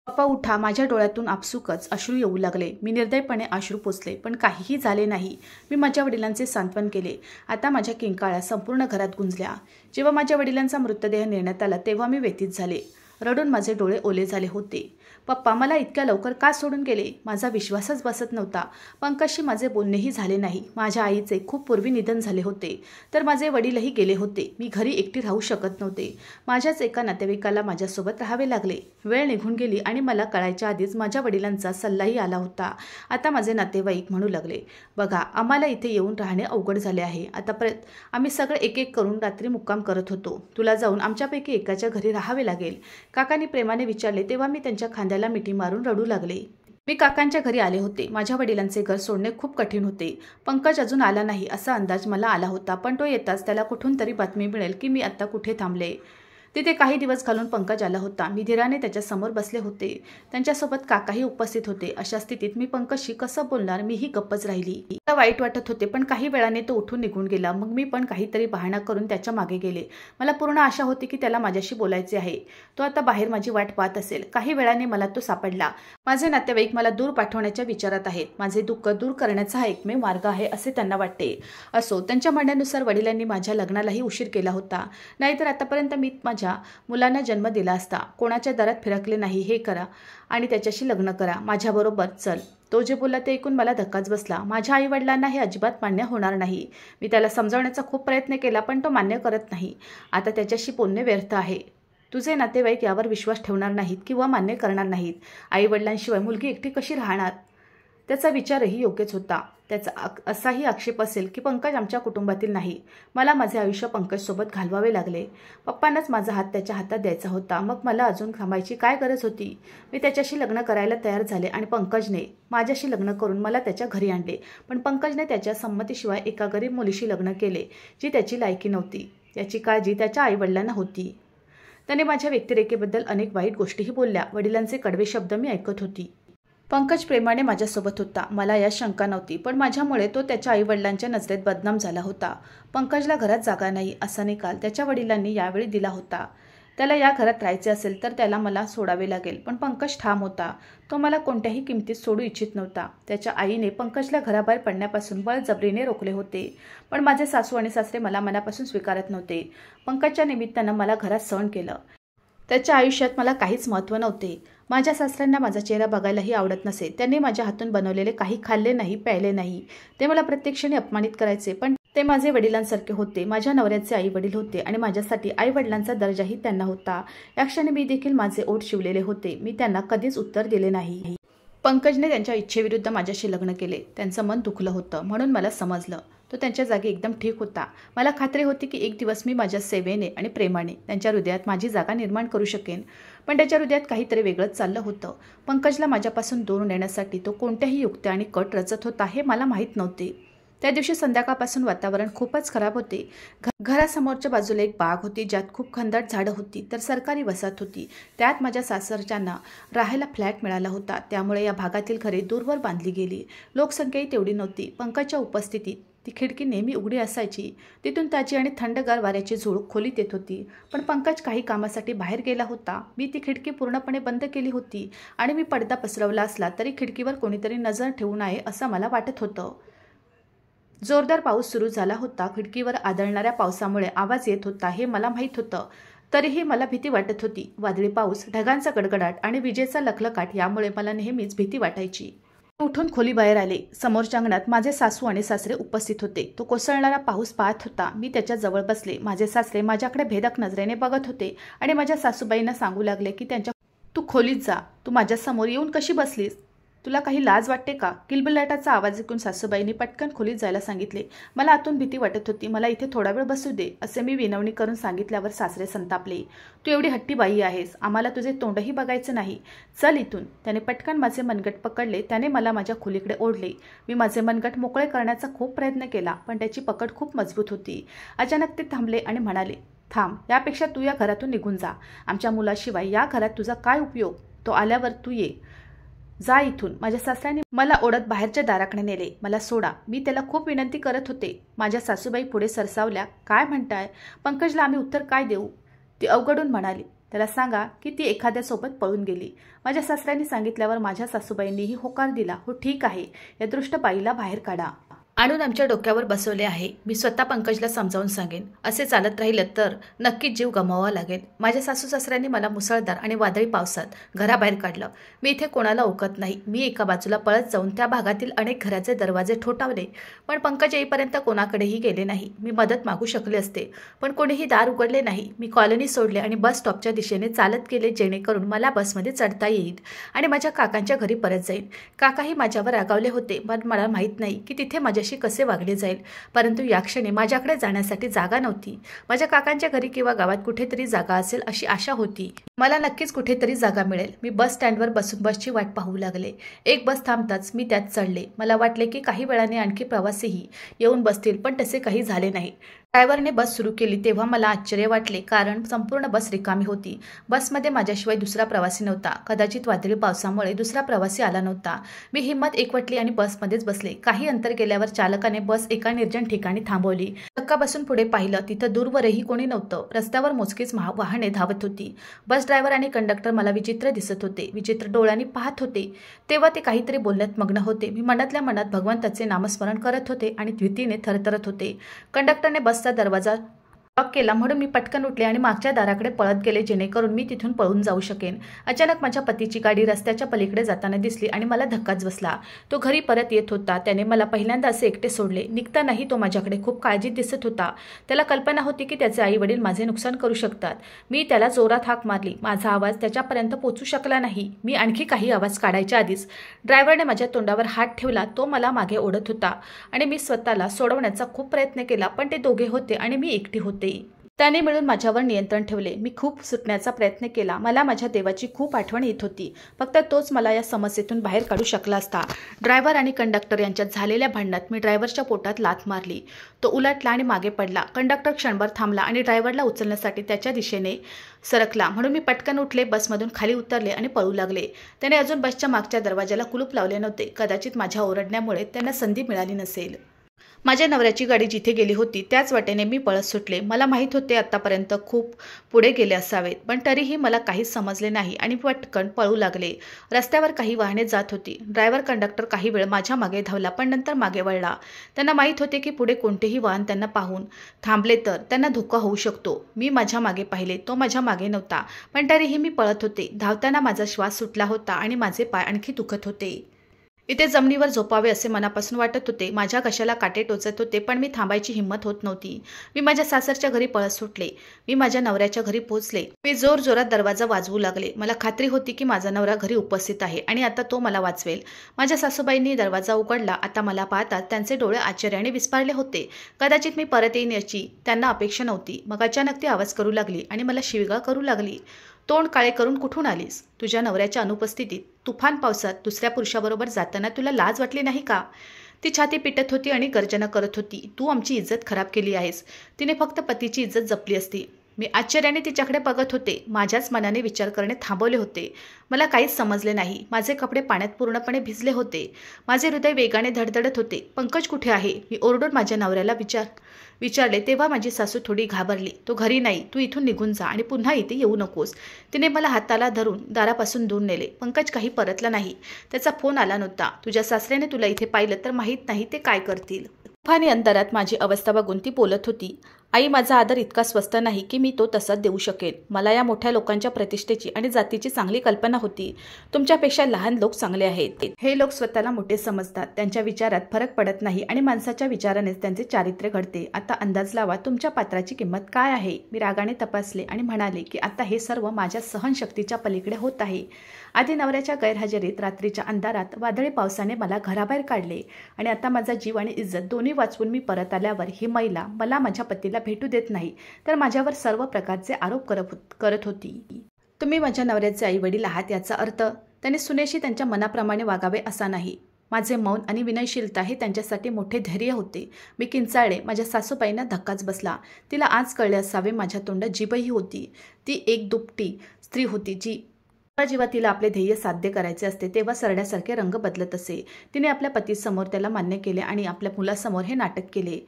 पप्पा उठा. माझ्या डोळ्यातून आपसुकच अश्रू येऊ लागले. मी निर्दयपणे अश्रू पोचले, पण काहीही झाले नाही. मी माझ्या वडिलांचे सांत्वन केले. आता माझ्या किंकाळ्या संपूर्ण घरात गुंजल्या. जेव्हा माझ्या वडिलांचा मृतदेह नेण्यात आला तेव्हा मी व्यथित झाले. रडून माझे डोळे ओले झाले होते. पप्पा मला इतक्या लवकर का सोडून गेले? माझा विश्वासच बसत नव्हता. पंकजशी माझे बोलणेही झाले नाही. माझ्या आईचे खूप पूर्वी निधन झाले होते, तर माझे वडीलही गेले होते. मी घरी एकटी राहू शकत नव्हते. माझ्याच एका नातेवाईकाला माझ्यासोबत राहावे लागले. वेळ निघून गेली आणि मला कळायच्या आधीच माझ्या वडिलांचा सल्लाही आला होता. आता माझे नातेवाईक म्हणू लागले, बघा आम्हाला इथे येऊन राहणे अवघड झाले आहे. आतापर्यंत आम्ही सगळे एक एक करून रात्री मुक्काम करत होतो. तुला जाऊन आमच्यापैकी एकाच्या घरी राहावे लागेल. काकांनी प्रेमाने विचारले तेव्हा मी त्यांच्या खांद्याला मिठी मारून रडू लागले. मी काकांच्या घरी आले होते. माझ्या वडिलांचे घर सोडणे खूप कठीण होते. पंकज अजून आला नाही असा अंदाज मला आला होता, पण तो येताच त्याला कुठून तरी बातमी मिळेल की मी आता कुठे थांबले. तिथे काही दिवस घालून पंकज आला होता. मी धीराने त्याच्या समोर बसले होते. त्यांच्यासोबत काकाही उपस्थित होते. अशा स्थितीत मी पंकजशी कसं बोलणार? मीही गप्पच राहिली. मला वाईट वाटत होते, पण काही वेळाने तो उठून निघून गेला. मग मी पण काहीतरी बहाणा करून त्याच्या मागे गेले. मला पूर्ण आशा होती की त्याला माझ्याशी बोलायचे आहे. तो आता बाहेर माझी वाट पाहत असेल. काही वेळाने मला तो सापडला. माझे नातेवाईक मला दूर पाठवण्याच्या विचारात आहेत. माझे दुःख दूर करण्याचा हा एकमेव मार्ग आहे असे त्यांना वाटते. असो, त्यांच्या म्हणण्यानुसार वडिलांनी माझ्या लग्नालाही उशीर केला होता. नाहीतर आतापर्यंत मी माझ्या मुलांना जन्म दिला असता. कोणाच्या दारात फिरकले नाही. हे करा आणि त्याच्याशी लग्न करा. माझ्याबरोबर चल. तो जे बोलला ते ऐकून मला धक्काच बसला. माझ्या आईवडिलांना हे अजिबात मान्य होणार नाही. मी त्याला समजावण्याचा खूप प्रयत्न केला, पण तो मान्य करत नाही. आता त्याच्याशी बोलणे व्यर्थ आहे. तुझे नातेवाईक यावर विश्वास ठेवणार नाहीत किंवा मान्य करणार नाहीत. आईवडिलांशिवाय मुलगी एकटी कशी राहणार? त्याचा विचारही योग्यच होता. त्याचा असाही आक्षेप असेल की पंकज आमच्या कुटुंबातील नाही. मला माझे आयुष्य पंकजसोबत घालवावे लागले. पप्पांनाच माझा हात त्याच्या हातात द्यायचा होता. मग मला अजून थांबायची काय गरज होती? मी त्याच्याशी लग्न करायला तयार झाले आणि पंकजने माझ्याशी लग्न करून मला त्याच्या घरी आणले. पण पंकजने त्याच्या संमतीशिवाय एका गरीब मुलीशी लग्न केले, जी त्याची लायकी नव्हती. याची काळजी त्याच्या आईवडिलांना होती. त्याने माझ्या व्यक्तिरेखेबद्दल अनेक वाईट गोष्टीही बोलल्या. वडिलांचे कडवे शब्द मी ऐकत होती. पंकज प्रेमाने माझ्यासोबत होता, मला यात शंका नव्हती. पण माझ्यामुळे तो त्याच्या आईवडिलांच्या नजरेत बदनाम झाला होता. पंकजला घरात जागा नाही असा निकाल त्याच्या वडिलांनी यावेळी दिला होता. त्याला या घरात राहायचे असेल तर त्याला मला सोडावे लागेल. पण पंकज ठाम होता. तो मला कोणत्याही किमतीत सोडू इच्छित नव्हता. त्याच्या आईने पंकजला घराबाहेर पडण्यापासून बळजबरीने रोखले होते. पण माझे सासू आणि सासरे मला मनापासून स्वीकारत नव्हते. पंकजच्या निमित्तानं मला घरात सहन केलं. त्याच्या आयुष्यात मला काहीच महत्त्व नव्हते. माझ्या सासऱ्यांना माझा चेहरा बघायलाही आवडत नसे. त्यांनी माझ्या हातून बनवलेले काही खाल्ले नाही, प्यायले नाही. ते मला प्रत्येक क्षणी अपमानित करायचे. पण ते माझे वडिलांसारखे होते. माझ्या नवऱ्याचे आई वडील होते आणि माझ्यासाठी आई वडिलांचा दर्जाही त्यांना होता. या क्षणी मी देखील माझे ओठ शिवलेले होते. मी त्यांना कधीच उत्तर दिले नाही. पंकजने त्यांच्या इच्छेविरुद्ध माझ्याशी लग्न केले. त्यांचं मन दुखलं होतं म्हणून मला समजलं. तो त्यांच्या जागी एकदम ठीक होता. मला खात्री होती की एक दिवस मी माझ्या सेवेने आणि प्रेमाने त्यांच्या हृदयात माझी जागा निर्माण करू शकेन. पण त्याच्या हृदयात काहीतरी वेगळंच चाललं होतं. पंकजला माझ्यापासून दूर नेण्यासाठी तो कोणत्याही युक्त्या आणि कट रचत होता हे मला माहीत नव्हते. त्या दिवशी संध्याकाळपासून वातावरण खूपच खराब होते. घरासमोरच्या बाजूला एक बाग होती, ज्यात खूप खंदाट झाडं होती तर सरकारी वसाहत होती. त्यात माझ्या सासरच्यांना राहायला फ्लॅट मिळाला होता. त्यामुळे या भागातील घरे दूरवर बांधली गेली. लोकसंख्याही तेवढी नव्हती. पंकजच्या उपस्थितीत ती खिडकी नेहमी उघडी असायची. तिथून ताजी आणि थंडगार वाऱ्याची झुळूक खोलीत येत होती. पण पंकज काही कामासाठी बाहेर गेला होता. मी ती खिडकी पूर्णपणे बंद केली होती आणि मी पडदा पसरवला असला तरी खिडकीवर कोणीतरी नजर ठेवू नये असं मला वाटत होतं. जोरदार पाऊस सुरू झाला होता. खिडकीवर आदळणाऱ्या पावसामुळे आवाज येत होता हे मला माहीत होतं. तरीही मला भीती वाटत होती. वादळी पाऊस, ढगांचा गडगडाट आणि विजेचा लखलखाट यामुळे मला नेहमीच भीती वाटायची. उठून खोलीबाहेर आले. समोरच्या अंगणात माझे सासू आणि सासरे उपस्थित होते. तो कोसळणारा पाऊस पाहत होता. मी त्याच्या जवळ बसले. माझे सासरे माझ्याकडे भेदक नजरेने बघत होते आणि माझ्या सासूबाईंना सांगू लागले की तू खोलीत जा. तू माझ्यासमोर येऊन कशी बसलीस? तुला काही लाज वाटते का? किलबिलाटाचा आवाज ऐकून सासूबाईंनी पटकन खोलीत जायला सांगितले. मला आतून भीती वाटत होती. मला इथे थोडा वेळ बसू दे असे मी विनवणी करून सांगितल्यावर सासरे संतापले. तू एवढी हट्टी बाई आहेस, आम्हाला तुझे तोंडही बघायचं नाही, चल इथून. त्याने पटकन माझे मनगट पकडले. त्याने मला माझ्या खोलीकडे ओढले. मी माझे मनगट मोकळे करण्याचा खूप प्रयत्न केला, पण त्याची पकड खूप मजबूत होती. अचानक ते थांबले आणि म्हणाले, थांब, यापेक्षा तू या घरातून निघून जा. आमच्या मुलाशिवाय या घरात तुझा काय उपयोग? तो आल्यावर तू ये, जा इथून. माझ्या सासऱ्यांनी मला ओढत बाहेरच्या दाराकडे नेले. मला सोडा. मी त्याला खूप विनंती करत होते. माझ्या सासूबाई पुढे सरसावल्या. काय म्हणताय? पंकजला आम्ही उत्तर काय देऊ? ती अवघडून म्हणाली. त्याला सांगा की ती एखाद्यासोबत पळून गेली. माझ्या सासऱ्यांनी सांगितल्यावर माझ्या सासूबाईंनीही होकार दिला. हो ठीक आहे, या दृष्ट बाईला बाहेर काढा. आणून आमच्या डोक्यावर बसवले आहे. मी स्वतः पंकजला समजावून सांगेन. असे चालत राहिलं तर नक्कीच जीव गमावावा लागेल. माझ्या सासू सासऱ्यांनी मला मुसळधार आणि वादळी पावसात घराबाहेर काढलं. मी इथे कोणाला ओळखत नाही. मी एका बाजूला पळत जाऊन त्या भागातील अनेक घराचे दरवाजे ठोठावले, पण पंकज येईपर्यंत कोणाकडेही गेले नाही. मी मदत मागू शकले असते, पण कोणीही दार उघडले नाही. मी कॉलनी सोडले आणि बस स्टॉपच्या दिशेने चालत गेले, जेणेकरून मला बसमध्ये चढता येईल आणि माझ्या काकांच्या घरी परत जाईल. काकाही माझ्यावर रागावले होते, पण मला माहीत नाही की तिथे माझ्या कसे वागले जाईल. परंतु या क्षणी माझ्याकडे जाण्यासाठी जागा नव्हती. माझ्या काकांच्या घरी किंवा गावात कुठेतरी जागा असेल अशी आशा होती. मला नक्कीच कुठेतरी जागा मिळेल. मी बस स्टँडवर बसून बसची वाट पाहू लागले. एक बस थांबताच मी त्यात चढले. मला वाटले की काही वेळाने आणखी प्रवासीही येऊन बसतील, पण तसे काही झाले नाही. ड्रायव्हरने बस सुरू केली तेव्हा मला आश्चर्य वाटले, कारण संपूर्ण बस रिकामी होती. बसमध्ये माझ्याशिवाय दुसरा प्रवासी नव्हता. कदाचित वादळी पावसामुळे दुसरा प्रवासी आला नव्हता. मी हिंमत एकवटली आणि बसमध्येच बसले. काही अंतर गेल्यावर चालकाने बस एका निर्जन ठिकाणी थांबवली. धक्का बसून पुढे पाहिलं, तिथं दूरवरही कोणी नव्हतं. रस्त्यावर मोजकीच वाहने धावत होती. बस ड्रायव्हर आणि कंडक्टर मला विचित्र दिसत होते. विचित्र डोळ्यांनी पाहत होते. तेव्हा ते काहीतरी बोलण्यात मग्न होते. मी मनातल्या मनात भगवंताचे नामस्मरण करत होते आणि भीतीने थरथरत होते. कंडक्टरने बसचा दरवाजा लॉक केला म्हणून मी पटकन उठले आणि मागच्या दाराकडे पळत गेले, जेणेकरून मी तिथून पळून जाऊ शकेन. अचानक माझ्या पतीची गाडी रस्त्याच्या पलीकडे जाताना दिसली आणि मला धक्काच बसला. तो घरी परत येत होता. त्याने मला पहिल्यांदा असे एकटे सोडले. निघतानाही तो माझ्याकडे खूप काळजीत दिसत होता. त्याला कल्पना होती की त्याचे आई वडील माझे नुकसान करू शकतात. मी त्याला जोरात हाक मारली. माझा आवाज त्याच्यापर्यंत पोहोचू शकला नाही. मी आणखी काही आवाज काढायच्या आधीच ड्रायव्हरने माझ्या तोंडावर हात ठेवला. तो मला मागे ओढत होता आणि मी स्वतःला सोडवण्याचा खूप प्रयत्न केला, पण ते दोघे होते आणि मी एकटी होते. त्याने मिळून माझ्यावर नियंत्रण ठेवले. मी खूप सुटण्याचा प्रयत्न केला. मला माझ्या देवाची खूप आठवण येत होती. फक्त तोच मला या समस्येतून बाहेर काढू शकला असता. ड्रायव्हर आणि कंडक्टर यांच्यात झालेल्या भांडणात मी ड्रायव्हरच्या पोटात लाथ मारली. तो उलटला आणि मागे पडला. कंडक्टर क्षणभर थांबला आणि ड्रायव्हरला उचलण्यासाठी त्याच्या दिशेने सरकला, म्हणून मी पटकन उठले, बसमधून खाली उतरले आणि पळू लागले. त्याने अजून बसच्या मागच्या दरवाजाला कुलूप लावले नव्हते. कदाचित माझ्या ओरडण्यामुळे त्यांना संधी मिळाली नसेल. माझ्या नवऱ्याची गाडी जिथे गेली होती त्याच वाटेने मी पळत सुटले. मला माहीत होते आत्तापर्यंत खूप पुढे गेले असावेत, पण तरीही मला काहीच समजले नाही आणि पटकन पळू लागले. रस्त्यावर काही वाहने जात होती. ड्रायव्हर कंडक्टर काही वेळ माझ्या मागे धावला, पण नंतर मागे वळला. त्यांना माहीत होते की पुढे कोणतेही वाहन त्यांना पाहून थांबले तर त्यांना धोका होऊ शकतो. मी माझ्या मागे पाहिले. तो माझ्या मागे नव्हता, पण तरीही मी पळत होते. धावताना माझा श्वास सुटला होता आणि माझे पाय आणखी दुखत होते. इथे जमिनीवर झोपावे असे मनापासून वाटत होते. माझ्या कशाला काटे टोचत होते, पण मी थांबायची हिंमत होत नव्हती. मी माझ्या सासरच्या घरी पळत सुटले. मी माझ्या नवऱ्याच्या घरी पोहोचले. मी जोरजोरात दरवाजा वाजवू लागले. मला खात्री होती की माझा नवरा घरी उपस्थित आहे आणि आता तो मला वाचवेल. माझ्या सासूबाईंनी दरवाजा उघडला. आता मला पाहताच त्यांचे डोळे आश्चर्याने विस्फारले होते. कदाचित मी परत येईन याची त्यांना अपेक्षा नव्हती. मग अचानक ती आवाज करू लागली आणि मला शिवीगाळ करू लागली. तोंड काळे करून कुठून आलीस? तुझ्या नवऱ्याच्या अनुपस्थितीत तुफान पावसात दुसऱ्या पुरुषाबरोबर जाताना तुला लाज वाटली नाही का? ती छाती पिटत होती आणि गर्जना करत होती. तू आमची इज्जत खराब केली आहेस. तिने फक्त पतीची इज्जत जपली असती. मी आश्चर्याने तिच्याकडे बघत होते. माझ्याच मनाने विचार करणे थांबवले होते. मला काहीच समजले नाही. माझे कपडे पाण्यात पूर्णपणे भिजले होते. माझे हृदय वेगाने धडधडत होते. पंकज कुठे आहे? मी ओरडून माझ्या नवऱ्याला विचारले. तेव्हा माझी सासू थोडी घाबरली. तो घरी नाही. तू इथून निघून जा आणि पुन्हा इथे येऊ नकोस. तिने मला हाताला धरून दारापासून दूर नेले. पंकज काही परतला नाही. त्याचा फोन आला नव्हता. तुझ्या सासऱ्याने तुला इथे पाहिलं तर माहीत नाही ते काय करतील. तुफानी अंधारात माझी अवस्था बघून ती बोलत होती. आई, माझा आदर इतका स्वस्त नाही की मी तो तसाच देऊ शकेल. मला या मोठ्या लोकांच्या प्रतिष्ठेची आणि जातीची चांगली कल्पना होती. तुमच्यापेक्षा लहान लोक चांगले आहेत. हे लोक स्वतःला मोठे समजतात. त्यांच्या विचारात फरक पडत नाही आणि माणसाच्या विचारानेच त्यांचे चारित्र्य घडते. आता अंदाज लावा तुमच्या पात्राची किंमत काय आहे. मी रागाने तपासले आणि म्हणाले की आता हे सर्व माझ्या सहनशक्तीच्या पलीकडे होत आहे. आधी नवऱ्याच्या गैरहजेरीत रात्रीच्या अंधारात वादळी पावसाने मला घराबाहेर काढले आणि आता माझा जीव आणि इज्जत दोन्ही वाचवून मी परत आल्यावर ही महिला मला माझ्या पतीला भेटू देत नाही तर माझ्यावर सर्व प्रकारचे आरोप करत होती. तुम्ही माझ्या नवऱ्याचे आई वडील आहात याचा अर्थ त्यांनी सुनेशी त्यांच्या मनाप्रमाणे वागावे असा नाही. माझे मौन आणि विनयशीलता हे त्यांच्यासाठी मोठे धैर्य होते. मी किंचाळले. माझ्या सासूबाईंना धक्काच बसला. तिला आज कळले असावे माझ्या तोंडात जीभही होती. ती एक दुपटी स्त्री होती जी जेव्हा तिला आपले ध्येय साध्य करायचे असते तेव्हा सरड्यासारखे रंग बदलत असे. तिने आपल्या पतीसमोर त्याला मान्य केले आणि आपल्या मुलासमोर हे नाटक केले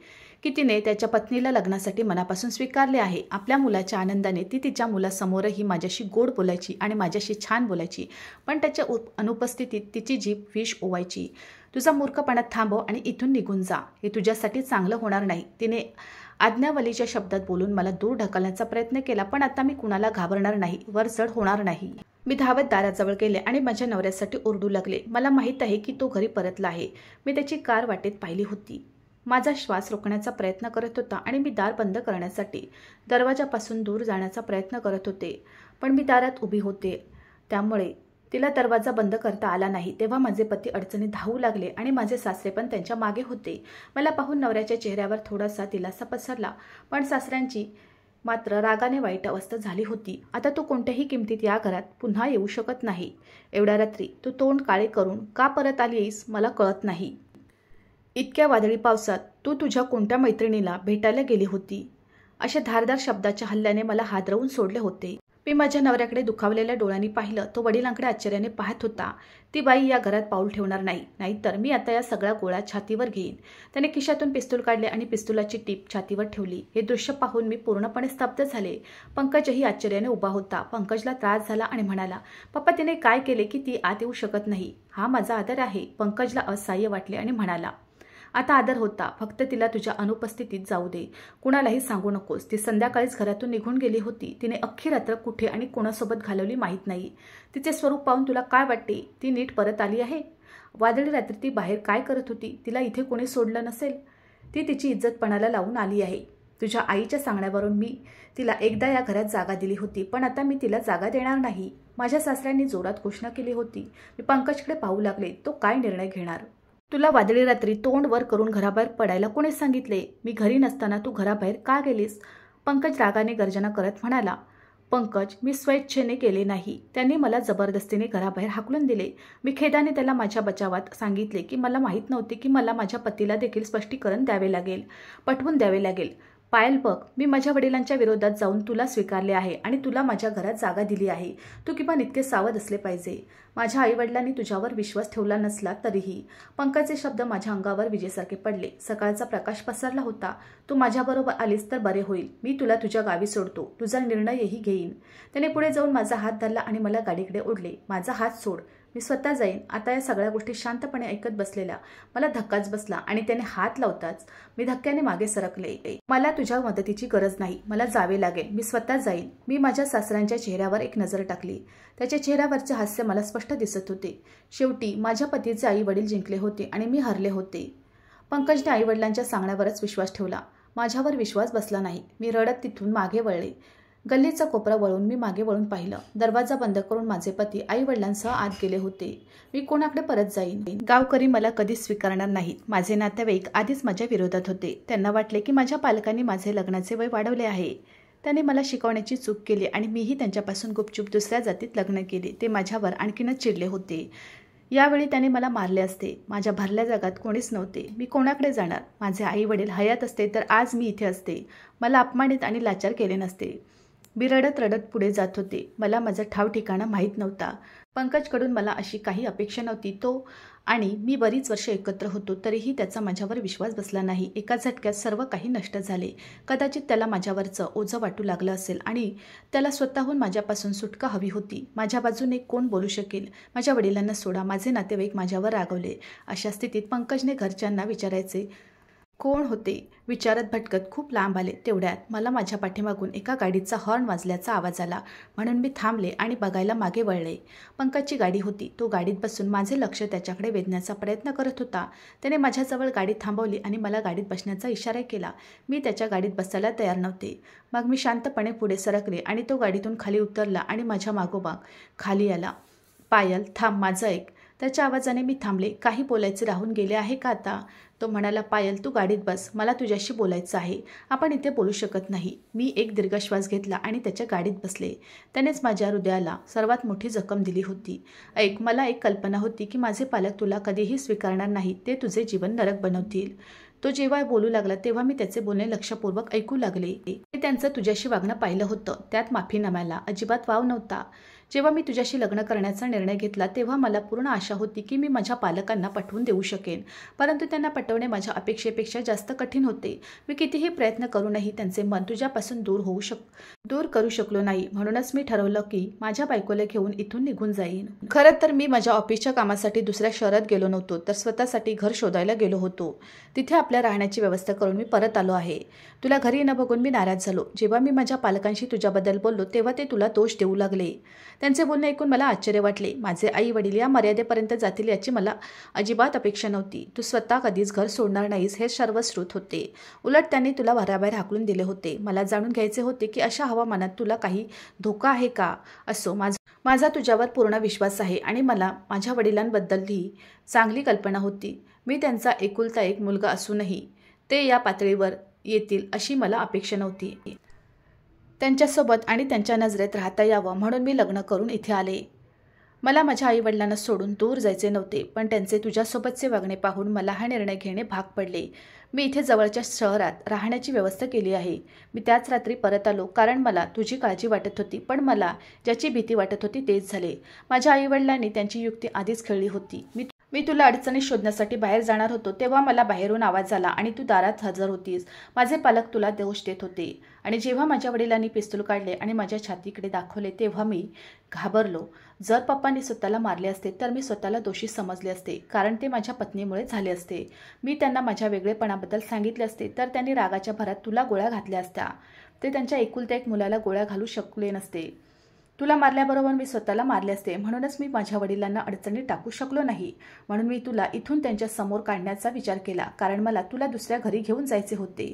की तिने त्याच्या पत्नीला लग्नासाठी मनापासून स्वीकारले आहे. आपल्या मुलाच्या आनंदाने ती तिच्या मुलासमोरही माझ्याशी गोड बोलायची आणि माझ्याशी छान बोलायची, पण त्याच्या अनुपस्थितीत तिची जीभ विष ओवायची. तुझा मूर्खपणा थांबव आणि इथून निघून जा. हे तुझ्यासाठी चांगलं होणार नाही. तिने आज्ञावलीच्या शब्दात बोलून मला दूर ढकलण्याचा प्रयत्न केला, पण आता मी कुणाला घाबरणार नाही, वरचढ होणार नाही. मी धावत दाराजवळ गेले आणि माझ्या नवऱ्यासाठी ओरडू लागले. मला माहीत आहे की तो घरी परतला आहे. मी त्याची कार वाटेत पाहिली होती. माझा श्वास रोखण्याचा प्रयत्न करत होता आणि मी दार बंद करण्यासाठी दरवाजापासून दूर जाण्याचा प्रयत्न करत होते, पण मी दारात उभी होते त्यामुळे तिला दरवाजा बंद करता आला नाही. तेव्हा माझे पती अडचणीत धावू लागले आणि माझे सासरे पण त्यांच्या मागे होते. मला पाहून नवऱ्याच्या चेहऱ्यावर थोडासा दिलासा पसरला, पण सासऱ्यांची मात्र रागाने वाईट अवस्था झाली होती. आता तू कोणत्याही किमतीत या घरात पुन्हा येऊ शकत नाही. एवढ्या रात्री तू तोंड काळे करून का परत आलीस मला कळत नाही. इतक्या वादळी पावसात तू तुझ्या कोणत्या मैत्रिणीला भेटायला गेली होती? अशा धारदार शब्दाच्या हल्ल्याने मला हादरवून सोडले होते. मी माझ्या नवऱ्याकडे दुखावलेल्या डोळ्यांनी पाहिलं. तो वडिलांकडे आश्चर्याने पाहत होता. ती बाई या घरात पाऊल ठेवणार नाही, नाहीतर मी आता या सगळ्या गोळ्या छातीवर घेईन. त्याने खिशातून पिस्तूल काढले आणि पिस्तुलाची टीप छातीवर ठेवली. हे दृश्य पाहून मी पूर्णपणे स्तब्ध झाले. पंकजही आश्चर्याने उभा होता. पंकजला त्रास झाला आणि म्हणाला, पप्पा तिने काय केले की ती आत येऊ शकत नाही? हा माझा आदर आहे. पंकजला असहाय्य वाटले आणि म्हणाला, आता आदर होता, फक्त तिला तुझ्या अनुपस्थितीत जाऊ दे, कुणालाही सांगू नकोस. ती संध्याकाळीच घरातून निघून गेली होती. तिने अख्खी रात्र कुठे आणि कोणासोबत घालवली माहीत नाही. तिचे स्वरूप पाहून तुला काय वाटते? ती नीट परत आली आहे? वादळी रात्री ती बाहेर काय करत होती? तिला इथे कोणी सोडलं नसेल. ती तिची इज्जत पणाला लावून आली आहे. तुझ्या आईच्या सांगण्यावरून मी तिला एकदा या घरात जागा दिली होती, पण आता मी तिला जागा देणार नाही. माझ्या सासऱ्यांनी जोरात घोषणा केली होती. मी पंकजकडे पाहू लागले. तो काय निर्णय घेणार? तुला वादळी रात्री तोंड वर करून घराबाहेर पडायला कोणी सांगितले? मी घरी नसताना तू घराबाहेर का गेलीस? पंकज रागाने गर्जना करत म्हणाला. पंकज, मी स्वेच्छेने केले नाही. त्यांनी मला जबरदस्तीने घराबाहेर हाकलून दिले. मी खेदाने त्याला माझ्या बचावात सांगितले की मला माहीत नव्हते की मला माझ्या पतीला देखील स्पष्टीकरण द्यावे लागेल, पटवून द्यावे लागेल. पायल बघ, मी माझ्या वडिलांच्या विरोधात जाऊन तुला स्वीकारले आहे आणि तुला माझ्या घरात जागा दिली आहे. तू किमान इतके सावध असले पाहिजे. माझ्या आईवडिलांनी तुझ्यावर विश्वास ठेवला नसला तरीही. पंकजचे शब्द माझ्या अंगावर विजेसारखे पडले. सकाळचा प्रकाश पसरला होता. तू माझ्याबरोबर आलीस तर बरे होईल. मी तुला तुझ्या गावी सोडतो. तुझा निर्णयही घेईन. त्याने पुढे जाऊन माझा हात धरला आणि मला गाडीकडे ओढले. माझा हात सोड, मी स्वतः जाईन. आता या सगळ्या गोष्टी शांतपणे ऐकत बसलेल्या मला धक्काच बसला आणि त्याने हात लावताच मी धक्क्याने मागे सरकले. मला तुझ्या मदतीची गरज नाही. मला जावे लागेल. मी स्वतः जाईन. मी माझ्या सासऱ्यांच्या चेहऱ्यावर एक नजर टाकली. त्याच्या चेहऱ्यावरचे हास्य मला स्पष्ट दिसत होते. शेवटी माझ्या पतीचे आई वडील जिंकले होते आणि मी हरले होते. पंकजने आई वडिलांच्या सांगण्यावरच विश्वास ठेवला. माझ्यावर विश्वास बसला नाही. मी रडत तिथून मागे वळले. गल्लीचा कोपरा वळून मी मागे वळून पाहिलं. दरवाजा बंद करून माझे पती आई वडिलांसह आत गेले होते. मी कोणाकडे परत जाईन? गावकरी मला कधीच स्वीकारणार नाहीत. माझे नातेवाईक आधीच माझ्या विरोधात होते. त्यांना वाटले की माझ्या पालकांनी माझे लग्नाचे वय वाढवले आहे. त्यांनी मला शिकवण्याची चूक केली आणि मीही त्यांच्यापासून गुपचूप दुसऱ्या जातीत लग्न केले. ते माझ्यावर आणखीनच चिडले होते. यावेळी त्याने मला मारले असते. माझ्या भरल्या जगात कोणीच नव्हते. मी कोणाकडे जाणार? माझे आई वडील हयात असते तर आज मी इथे असते. मला अपमानित आणि लाचार केले नसते. मी रडत रडत पुढे जात होते. मला माझा ठाव ठिकाणा माहीत नव्हता. पंकजकडून मला अशी काही अपेक्षा नव्हती. तो आणि मी बरीच वर्ष एकत्र होतो, तरीही त्याचा माझ्यावर विश्वास बसला नाही. एका झटक्यात सर्व काही नष्ट झाले. कदाचित त्याला माझ्यावरचं ओझं वाटू लागलं असेल आणि त्याला स्वतःहून माझ्यापासून सुटका हवी होती. माझ्या बाजूने कोण बोलू शकेल? माझ्या वडिलांना सोडा. माझे नातेवाईक माझ्यावर रागवले. अशा स्थितीत पंकजने घरच्यांना विचारायचे कोण होते विचारत भटकत खूप लांब आले. तेवढ्यात मला माझ्या पाठीमागून एका गाडीचा हॉर्न वाजल्याचा आवाज आला. म्हणून मी थांबले आणि बघायला मागे वळले. पंकजची गाडी होती. तो गाडीत बसून माझे लक्ष त्याच्याकडे वेधण्याचा प्रयत्न करत होता. त्याने माझ्याजवळ गाडी थांबवली आणि मला गाडीत बसण्याचा इशारा केला. मी त्याच्या गाडीत बसायला तयार नव्हते. मग मी शांतपणे पुढे सरकले आणि तो गाडीतून खाली उतरला आणि माझ्या मागोमाग खाली आला. पायल, थांब, माझं ऐक. त्याच्या आवाजाने मी थांबले. काही बोलायचे राहून गेले आहे का आता? तो म्हणाला, पायल, तू गाडीत बस. मला तुझ्याशी बोलायचं आहे. आपण इथे बोलू शकत नाही. मी एक दीर्घ श्वास घेतला आणि त्याच्या गाडीत बसले. त्यानेच माझ्या हृदयाला सर्वात मोठी जखम दिली होती. ऐक, मला एक कल्पना होती की माझे पालक तुला कधीही स्वीकारणार नाही. ते तुझे जीवन नरक बनवतील. तो जेव्हा बोलू लागला तेव्हा मी त्याचे बोलणे लक्षपूर्वक ऐकू लागले. मी त्यांचं तुझ्याशी वागणं पाहिलं होतं. त्यात माफीनाम्याला अजिबात वाव नव्हता. जेव्हा मी तुझ्याशी लग्न करण्याचा निर्णय घेतला तेव्हा मला पूर्ण आशा होती की मी माझ्या पालकांना पटवून देऊ शकेन. परंतु त्यांना पटवणे माझ्या अपेक्षेपेक्षा जास्त कठीण होते. मी कितीही प्रयत्न करूनही त्यांचे मन तुझ्यापासून दूर करू शकलो नाही. म्हणूनच मी ठरवलं की माझ्या बायकोला घेऊन इथून निघून जाईन. खरं तर मी माझ्या ऑफिसच्या कामासाठी दुसऱ्या शहरात गेलो नव्हतो, तर स्वतःसाठी घर शोधायला गेलो होतो. तिथे आपल्या राहण्याची व्यवस्था करून मी परत आलो आहे. तुला घरी न बघून मी नाराज झालो. जेव्हा मी माझ्या पालकांशी तुझ्याबद्दल बोललो तेव्हा ते तुला दोष देऊ लागले. त्यांचे बोलणे ऐकून मला आश्चर्य वाटले. माझे आई वडील या मर्यादेपर्यंत जातील याची मला अजिबात अपेक्षा नव्हती. तू स्वतः कधीच घर सोडणार नाहीस हे सर्व श्रुत होते. उलट त्यांनी तुला घराबाहेर हाकलून दिले होते. मला जाणून घ्यायचे होते की अशा हवामानात तुला काही धोका आहे का? असो, माझा तुझ्यावर पूर्ण विश्वास आहे आणि मला माझ्या वडिलांबद्दलही चांगली कल्पना होती. मी त्यांचा एकुलता एक मुलगा असूनही ते या पातळीवर येतील अशी मला अपेक्षा नव्हती. त्यांच्यासोबत आणि त्यांच्या नजरेत राहता यावं म्हणून मी लग्न करून इथे आले. मला माझ्या आईवडिलांना सोडून दूर जायचे नव्हते, पण त्यांचे तुझ्यासोबतचे वागणे पाहून मला हा निर्णय घेणे भाग पडले. मी इथे जवळच्या शहरात राहण्याची व्यवस्था केली आहे. मी त्याच रात्री परत आलो कारण मला तुझी काळजी वाटत होती, पण मला ज्याची भीती वाटत होती तेच झाले. माझ्या आईवडिलांनी त्यांची युक्ती आधीच खेळली होती. मी तुला अडचणी शोधण्यासाठी बाहेर जाणार होतो तेव्हा मला बाहेरून आवाज आला आणि तू दारात हजर होतीस. माझे पालक तुला दोष देत होते आणि जेव्हा माझ्या वडिलांनी पिस्तूल काढले आणि माझ्या छातीकडे दाखवले तेव्हा मी घाबरलो. जर पप्पांनी स्वतःला मारले असते तर मी स्वतःला दोषी समजले असते, कारण ते माझ्या पत्नीमुळे झाले असते. मी त्यांना माझ्या वेगळेपणाबद्दल सांगितले असते तर त्यांनी रागाच्या भरात तुला गोळ्या घातल्या असत्या. ते त्यांच्या एकुलत्या एक मुलाला गोळ्या घालू शकले नसते. तुला मारल्याबरोबर मी स्वतःला मारले असते, म्हणूनच मी माझ्या वडिलांना अडचणीत टाकू शकलो नाही. म्हणून मी तुला इथून त्यांच्या समोर काढण्याचा विचार केला, कारण मला तुला दुसऱ्या घरी घेऊन जायचे होते.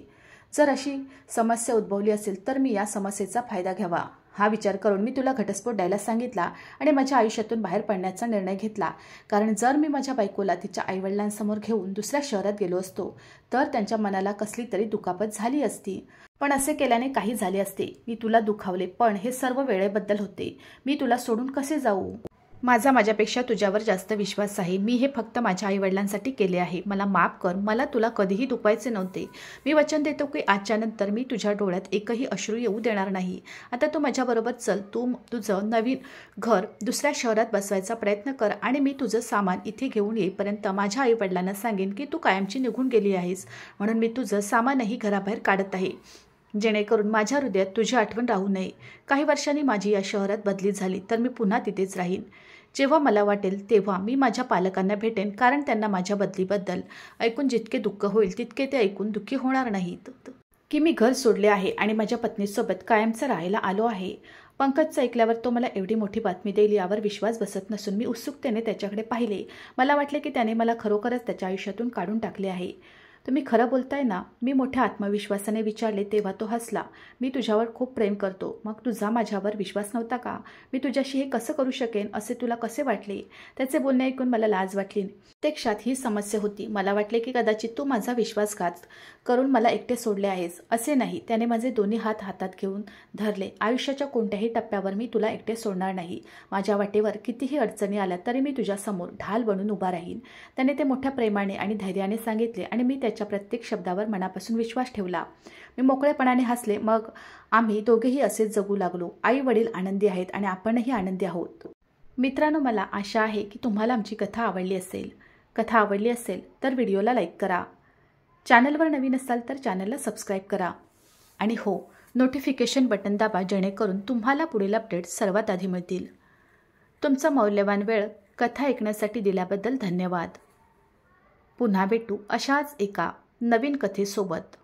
जर अशी समस्या उद्भवली असेल तर मी या समस्येचा फायदा घ्यावा हा विचार करून मी तुला घटस्फोट द्यायला सांगितला आणि माझ्या आयुष्यातून बाहेर पडण्याचा निर्णय घेतला. कारण जर मी माझ्या बायकोला तिच्या आईवडिलांसमोर घेऊन दुसऱ्या शहरात गेलो असतो तर त्यांच्या मनाला कसली तरी दुखापत झाली असती. पण असे केल्याने काही झाले असते. मी तुला दुखावले, पण हे सर्व वेळेबद्दल होते. मी तुला सोडून कसे जाऊ? माझ्यापेक्षा तुझ्यावर जास्त विश्वास आहे. मी हे फक्त माझ्या आईवडिलांसाठी केले आहे. मला माफ कर. मला तुला कधीही दुखवायचे नव्हते. मी वचन देतो की आजच्या नंतर मी तुझ्या डोळ्यात एकही अश्रू येऊ देणार नाही. आता तू माझ्याबरोबर चल. तू तुझं नवीन घर दुसऱ्या शहरात बसवायचा प्रयत्न कर आणि मी तुझं सामान इथे घेऊन येईपर्यंत माझ्या आईवडिलांना सांगेन की तू कायमची निघून गेली आहेस. म्हणून मी तुझं सामानही घराबाहेर काढत आहे, जेणेकरून माझ्या हृदयात तुझी आठवण राहू नये. काही वर्षांनी माझी या शहरात बदली झाली तर मी पुन्हा तिथेच राहीन. जेव्हा मला वाटेल तेव्हा मी माझ्या पालकांना भेटेन, कारण त्यांना माझ्या बदलीबद्दल ऐकून जितके दुःख होईल तितके ते ऐकून दुःखी होणार नाहीत. की मी घर सोडले आहे आणि माझ्या पत्नीसोबत कायमचं राहायला आलो आहे. पंकजचं ऐकल्यावर तो मला एवढी मोठी बातमी देईल यावर विश्वास बसत नसून मी उत्सुकतेने त्याच्याकडे पाहिले. मला वाटले की त्याने मला खरोखरच त्याच्या आयुष्यातून काढून टाकले आहे. तुम्ही खरं बोलताय ना? मी मोठ्या आत्मविश्वासाने विचारले तेव्हा तो हसला. मी तुझ्यावर खूप प्रेम करतो. मग तुझा माझ्यावर विश्वास नव्हता का? मी तुझ्याशी हे कसं करू शकेन असे तुला कसे वाटले? त्याचे बोलणे ऐकून मला लाज वाटली. प्रत्यक्षात ही समस्या होती. मला वाटले की कदाचित तू माझा विश्वासघात करून मला एकटे सोडले आहेस. असे नाही. त्याने माझे दोन्ही हात हातात घेऊन धरले. आयुष्याच्या कोणत्याही टप्प्यावर मी तुला एकटे सोडणार नाही. माझ्या वाटेवर कितीही अडचणी आल्या तरी मी तुझ्यासमोर ढाल बनून उभा राहीन. त्याने ते मोठ्या प्रेमाने आणि धैर्याने सांगितले आणि मी त्याच्या प्रत्येक शब्दावर मनापासून विश्वास ठेवला. मी मोकळेपणाने हसले. मग आम्ही दोघेही असेच जगू लागलो. आई वडील आनंदी आहेत आणि आपणही आनंदी आहोत. मित्रांनो, मला आशा आहे की तुम्हाला आमची कथा आवडली असेल. कथा आवडली असेल तर व्हिडिओला लाईक करा. चॅनलवर नवीन असाल तर चॅनलला सबस्क्राईब करा. आणि हो, नोटिफिकेशन बटन दाबा, जेणेकरून तुम्हाला पुढील अपडेट सर्वात आधी मिळतील. तुमचा मौल्यवान वेळ कथा ऐकण्यासाठी दिल्याबद्दल धन्यवाद. पुन्हा भेटू अशाच एका नवीन कथेसोबत.